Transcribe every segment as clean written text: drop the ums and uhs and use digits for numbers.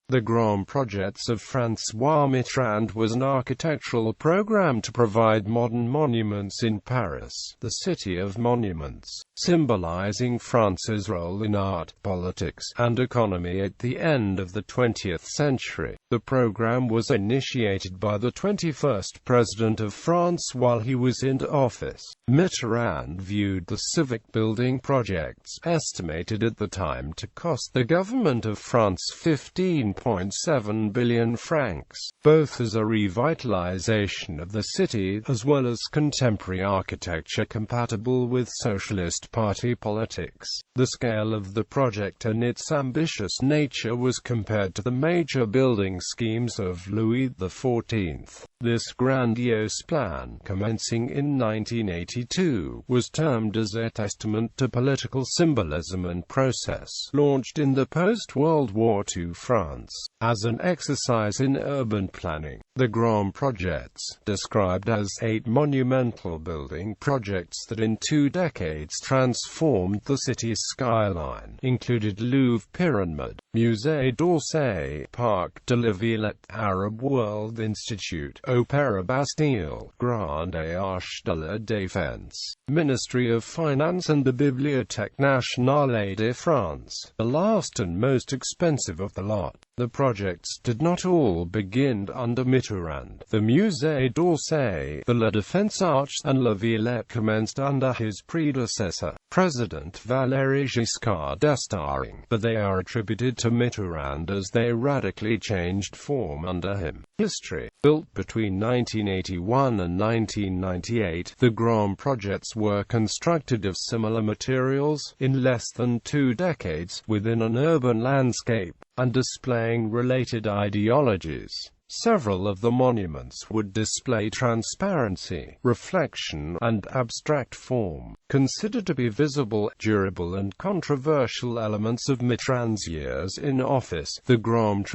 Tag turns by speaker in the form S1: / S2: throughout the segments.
S1: The Grand Projets of François Mitterrand was an architectural program to provide modern monuments in Paris, the city of monuments, symbolizing France's role in art, politics, and economy at the end of the 20th century. The program was initiated by the 21st President of France while he was in office. Mitterrand viewed the civic building projects, estimated at the time to cost the government of France 15.7 billion francs, both as a revitalization of the city, as well as contemporary architecture compatible with Socialist Party politics. The scale of the project and its ambitious nature was compared to the major building schemes of Louis XIV. This grandiose plan, commencing in 1982, was termed as a testament to political symbolism and process, launched in the post-World War II France, as an exercise in urban planning. The Grand Projets, described as 8 monumental building projects that in 2 decades transformed the city's skyline, included Louvre Pyramid, Musée d'Orsay, Parc de la Villette, Arab World Institute, Opéra Bastille, Grande Arche de la Dfense, Ministry of Finance and the Bibliothèque Nationale de France, the last and most expensive of the lot. The projects did not all begin under Mitterrand. The Musée d'Orsay, the La Dfense Arche, and La Villette commenced under his predecessor, President Valéry Giscard d'Estaing, but they are attributed to Mitterrand as they radically changed form under him. History. Built between 1981 and 1998, the Grand Projets were constructed of similar materials, in less than 2 decades, within an urban landscape, and displaying related ideologies. Several of the monuments would display transparency, reflection, and abstract form, considered to be visible, durable and controversial elements of Mitterrand's years in office. The Grand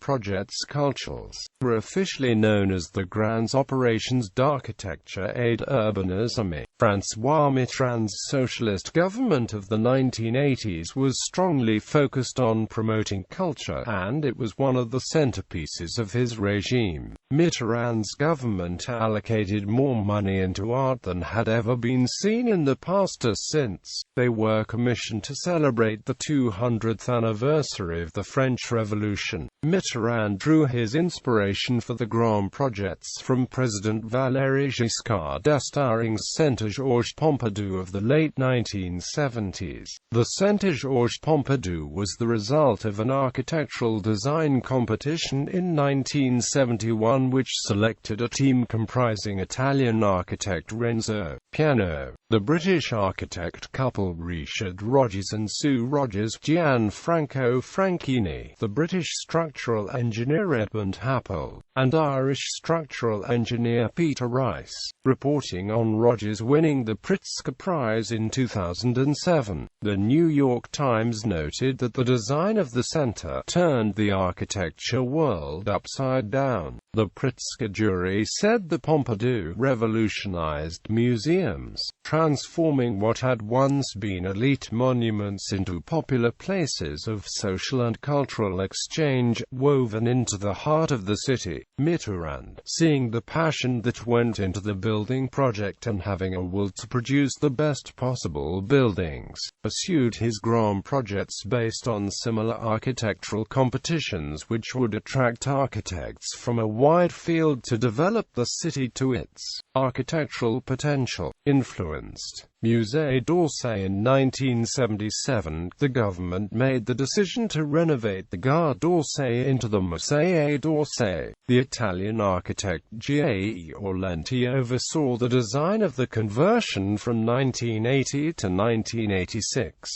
S1: Projets cultures were officially known as the Grandes Operations d'Architecture et d'Urbanisme. François Mitterrand's socialist government of the 1980s was strongly focused on promoting culture, and it was one of the centerpieces of his regime. Mitterrand's government allocated more money into art than had ever been seen in the past or since. They were commissioned to celebrate the 200th anniversary of the French Revolution. Mitterrand drew his inspiration for the Grand Projets from President Valéry Giscard d'Estaing's Centre Georges Pompidou of the late 1970s. The Centre Georges Pompidou was the result of an architectural design competition in 1971 which selected a team comprising Italian architect Renzo Piano, the British architect couple Richard Rogers and Sue Rogers, Gianfranco Franchini, the British structural engineer Edmund Happel, and Irish structural engineer Peter Rice, reporting on Rogers winning the Pritzker Prize in 2007. The New York Times noted that the design of the center turned the architecture world upside down. The Pritzker jury said the Pompidou revolutionized museums, transforming what had once been elite monuments into popular places of social and cultural exchange, woven into the heart of the city. Mitterrand, seeing the passion that went into the building project and having a will to produce the best possible buildings, pursued his Grand Projets based on similar architectural competitions which would attract architects from a wide field to develop the city to its architectural potential. Influenced Musée d'Orsay in 1977, the government made the decision to renovate the Gare d'Orsay into the Musée d'Orsay. The Italian architect G.A.E. Orlenti oversaw the design of the conversion from 1980 to 1986.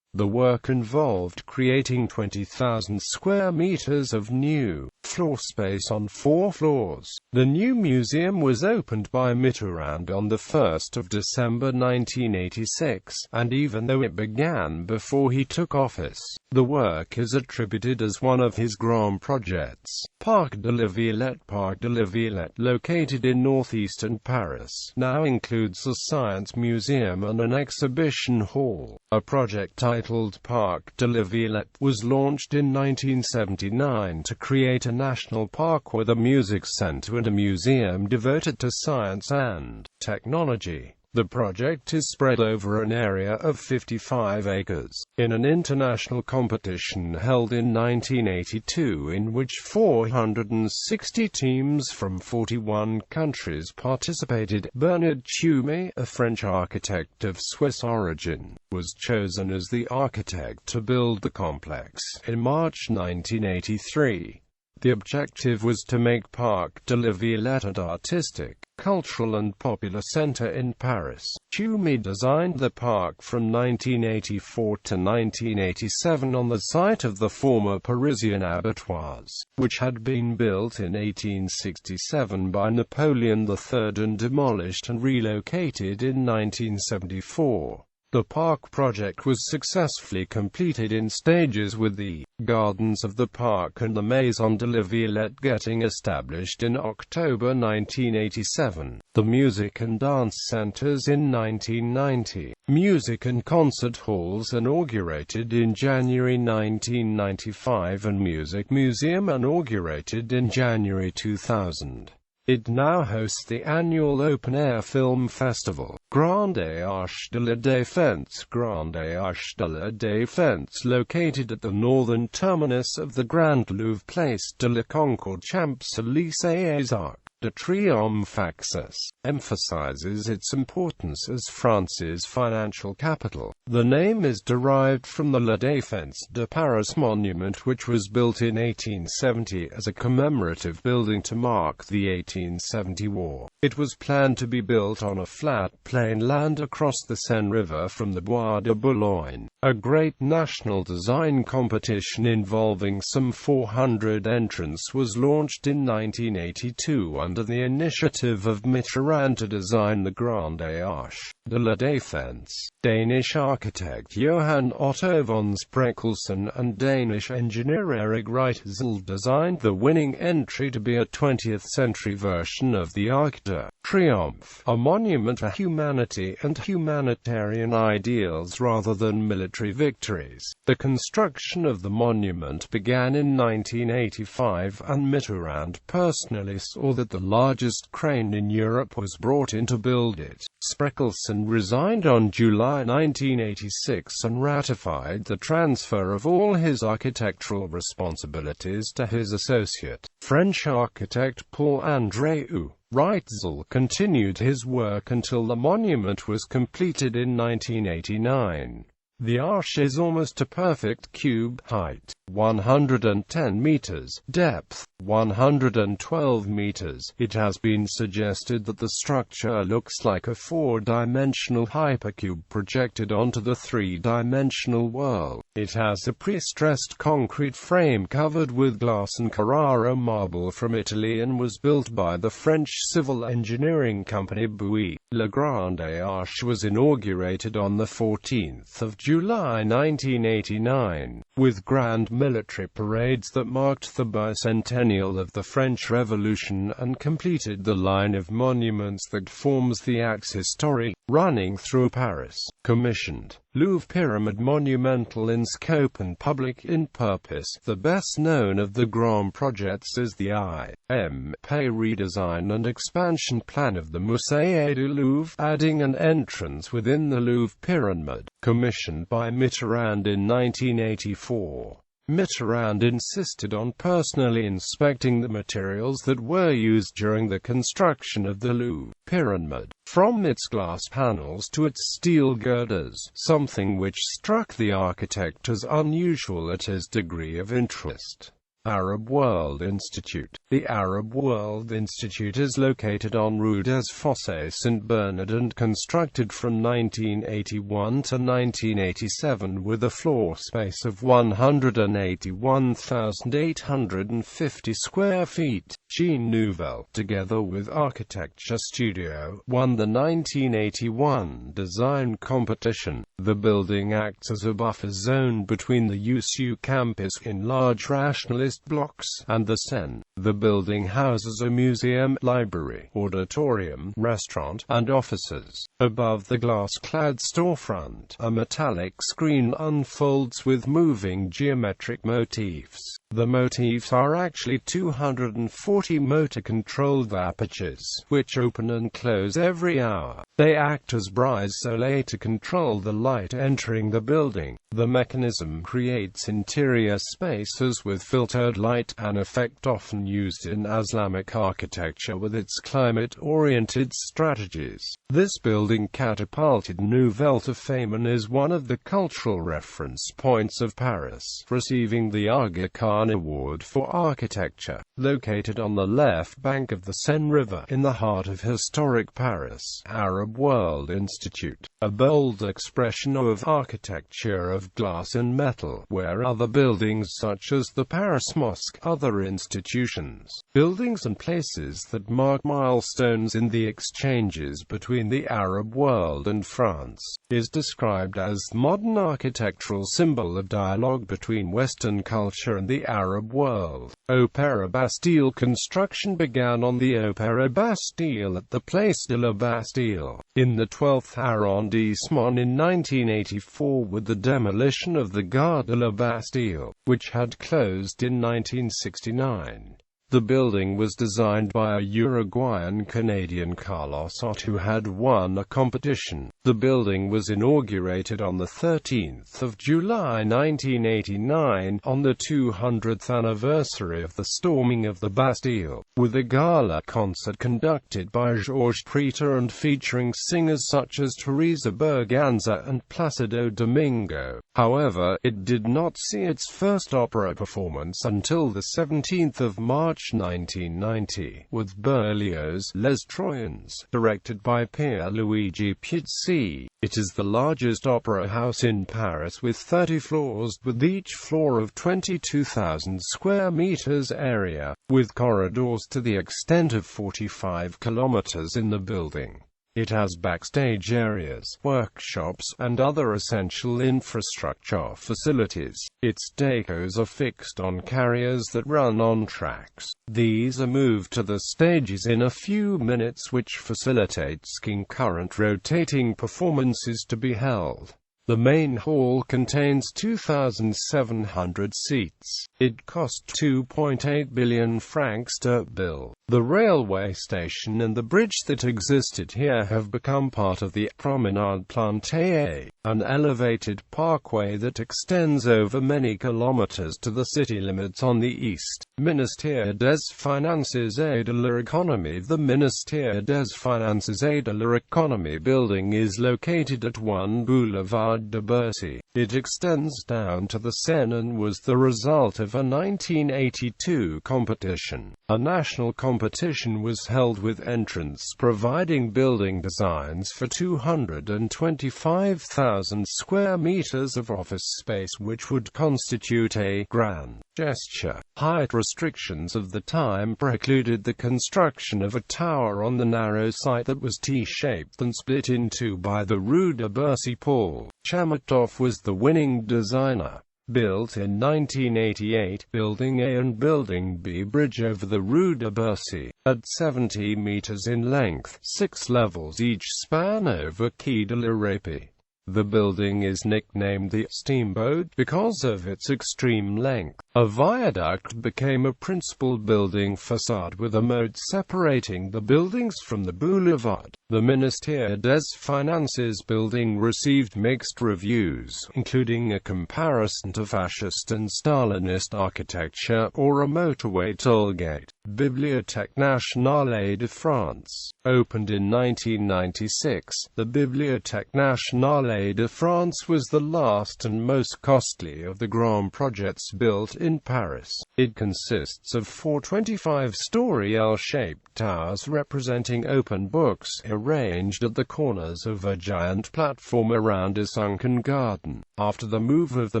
S1: The work involved creating 20,000 square meters of new floor space on 4 floors. The new museum was opened by Mitterrand on the 1st of December 1986, and even though it began before he took office, The work is attributed as one of his grand projects. Parc de la Villette, located in northeastern Paris, now includes a science museum and an exhibition hall. A project titled Parc de la Villette was launched in 1979 to create a national park with a music center and a museum devoted to science and technology. The project is spread over an area of 55 acres. In an international competition held in 1982 in which 460 teams from 41 countries participated, Bernard Tschumi, a French architect of Swiss origin, was chosen as the architect to build the complex. In March 1983, the objective was to make Parc de la Villette an artistic, cultural and popular center in Paris. Tschumi designed the park from 1984 to 1987 on the site of the former Parisian abattoirs, which had been built in 1867 by Napoleon III and demolished and relocated in 1974. The park project was successfully completed in stages, with the gardens of the park and the Maison de la Villette getting established in October 1987. The music and dance centers in 1990. Music and concert halls inaugurated in January 1995 and music museum inaugurated in January 2000. It now hosts the annual open-air film festival, Grande Arche de la Dfense. Grande Arche de la Dfense, located at the northern terminus of the Grand Louvre Place de la Concorde Champs-Élysées Arc de Triomphe axis, emphasizes its importance as France's financial capital. The name is derived from the La Défense de Paris monument, which was built in 1870 as a commemorative building to mark the 1870 war. It was planned to be built on a flat plain land across the Seine River from the Bois de Boulogne. A great national design competition involving some 400 entrants was launched in 1982 under the initiative of Mitterrand to design the Grande Arche de la Défense. Danish architect Johan Otto von Spreckelsen and Danish engineer Erik Reitzel designed the winning entry to be a 20th-century version of the Arc de Triomphe, a monument to humanity and humanitarian ideals rather than military victories. The construction of the monument began in 1985, and Mitterrand personally saw that the largest crane in Europe was brought in to build it. Spreckelsen resigned on July 1986 and ratified the transfer of all his architectural responsibilities to his associate, French architect Paul-André Reitzel continued his work until the monument was completed in 1989. The arch is almost a perfect cube, height 110 meters, depth 112 meters. It has been suggested that the structure looks like a four-dimensional hypercube projected onto the three-dimensional world. It has a pre-stressed concrete frame covered with glass and Carrara marble from Italy and was built by the French civil engineering company Bouygues. La Grande Arche was inaugurated on the 14th of July 1989, with grand military parades that marked the bicentennial of the French Revolution and completed the line of monuments that forms the axe historique, running through Paris. Commissioned. Louvre Pyramid, monumental in scope and public in purpose. The best known of the grand projects is the IMP redesign and expansion plan of the Musée du Louvre, adding an entrance within the Louvre Pyramid, commissioned by Mitterrand in 1984. Mitterrand insisted on personally inspecting the materials that were used during the construction of the Louvre Pyramid, from its glass panels to its steel girders, something which struck the architect as unusual at his degree of interest. Arab World Institute. The Arab World Institute is located on Rue des Fossés St. Bernard and constructed from 1981 to 1987 with a floor space of 181,850 square feet. Jean Nouvel, together with Architecture Studio, won the 1981 design competition. The building acts as a buffer zone between the USU campus in large rationalist blocks and the Seine. The building houses a museum, library, auditorium, restaurant, and offices. Above the glass-clad storefront, a metallic screen unfolds with moving geometric motifs. The motifs are actually 240 motor-controlled apertures, which open and close every hour. They act as brise soleil to control the light entering the building. The mechanism creates interior spaces with filtered light, an effect often used in Islamic architecture with its climate-oriented strategies. This building catapulted Nouvel to fame and is one of the cultural reference points of Paris, receiving the Aga Khan Award for Architecture. Located on the left bank of the Seine River, in the heart of historic Paris, Arab World Institute, a bold expression of architecture of glass and metal, where other buildings such as the Paris Mosque, other institutions, buildings and places that mark milestones in the exchanges between the Arab world and France, is described as modern architectural symbol of dialogue between Western culture and the Arab world. Opéra Bastille construction began on the Opéra Bastille at the Place de la Bastille, in the 12th arrondissement in 1984 with the demolition of the Gare de la Bastille, which had closed in 1969. The building was designed by a Uruguayan-Canadian Carlos Ott who had won a competition. The building was inaugurated on the 13th of July 1989, on the 200th anniversary of the storming of the Bastille, with a gala concert conducted by Georges Preter and featuring singers such as Teresa Berganza and Placido Domingo. However, it did not see its first opera performance until the 17th of March 1990, with Berlioz's Les Troyens, directed by Pierluigi Pizzi. It is the largest opera house in Paris with 30 floors, with each floor of 22,000 square meters area, with corridors to the extent of 45 kilometers in the building. It has backstage areas, workshops, and other essential infrastructure facilities. Its decos are fixed on carriers that run on tracks. These are moved to the stages in a few minutes, which facilitates concurrent rotating performances to be held. The main hall contains 2,700 seats. It cost 2.8 billion francs to build. The railway station and the bridge that existed here have become part of the Promenade Plantée, an elevated parkway that extends over many kilometers to the city limits on the east. Ministère des Finances et de l'Économie. The Ministère des Finances et de l'Économie building is located at 1 Boulevard de Bercy. It extends down to the Seine and was the result of a 1982 competition. A national competition was held with entrants providing building designs for 225,000 square meters of office space, which would constitute a grand gesture. Height restrictions of the time precluded the construction of a tower on the narrow site that was T-shaped and split in two by the Rue de Bercy. Paul Chamatov was the winning designer. Built in 1988, Building A and Building B bridge over the Rue de Bercy, at 70 meters in length, 6 levels each, span over Quai de la Râpée. The building is nicknamed the Steamboat because of its extreme length. A viaduct became a principal building facade with a moat separating the buildings from the boulevard. The Ministère des Finances building received mixed reviews, including a comparison to fascist and Stalinist architecture, or a motorway tollgate. Bibliothèque Nationale de France. Opened in 1996, the Bibliothèque Nationale de France was the last and most costly of the Grand projects built in Paris. It consists of four 25-story L-shaped towers representing open books, arranged at the corners of a giant platform around a sunken garden. After the move of the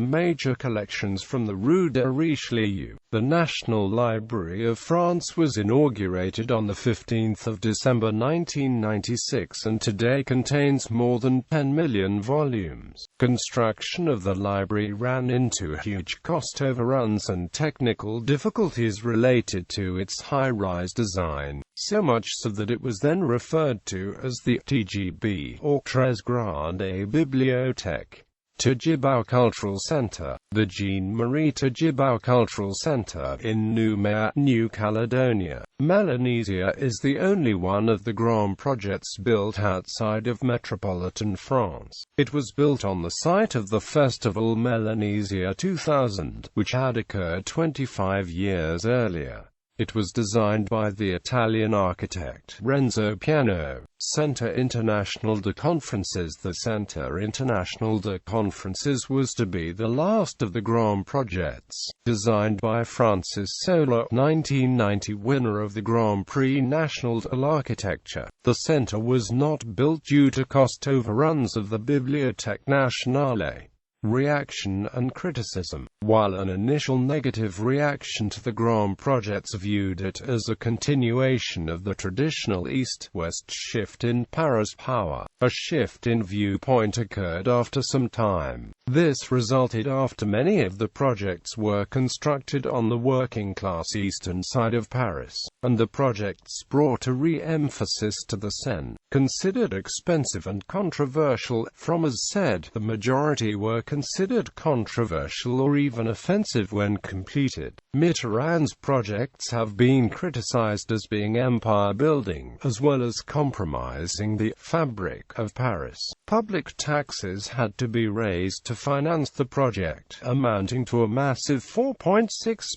S1: major collections from the Rue de Richelieu, the National Library of France was inaugurated on 15 December 1996 and today contains more than 10 million volumes. Construction of the library ran into huge cost overruns and technical difficulties related to its high-rise design, so much so that it was then referred to as the TGB, or Très Grande Bibliothèque. Tadjibou Cultural Center. The Jean-Marie Tadjibou Cultural Center in Nouméa, New Caledonia, Melanesia is the only one of the Grand projects built outside of metropolitan France. It was built on the site of the Festival Melanesia 2000, which had occurred 25 years earlier. It was designed by the Italian architect Renzo Piano. Centre International de Conferences. The Centre International de Conferences was to be the last of the Grand projects. Designed by Francis Soler, 1990 winner of the Grand Prix National de l'Architecture, the centre was not built due to cost overruns of the Bibliothèque Nationale. Reaction and criticism. While an initial negative reaction to the Grand projects viewed it as a continuation of the traditional east-west shift in Paris power, a shift in viewpoint occurred after some time. This resulted after many of the projects were constructed on the working-class eastern side of Paris, and the projects brought a re-emphasis to the Seine, considered expensive and controversial. Frommers said the majority were considered controversial or even offensive when completed. Mitterrand's projects have been criticized as being empire-building, as well as compromising the fabric of Paris. Public taxes had to be raised to finance the project, amounting to a massive €4.6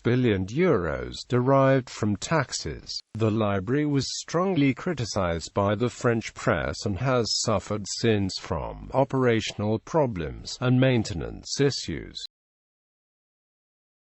S1: billion derived from taxes. The library was strongly criticized by the French press and has suffered since from operational problems and maintenance issues.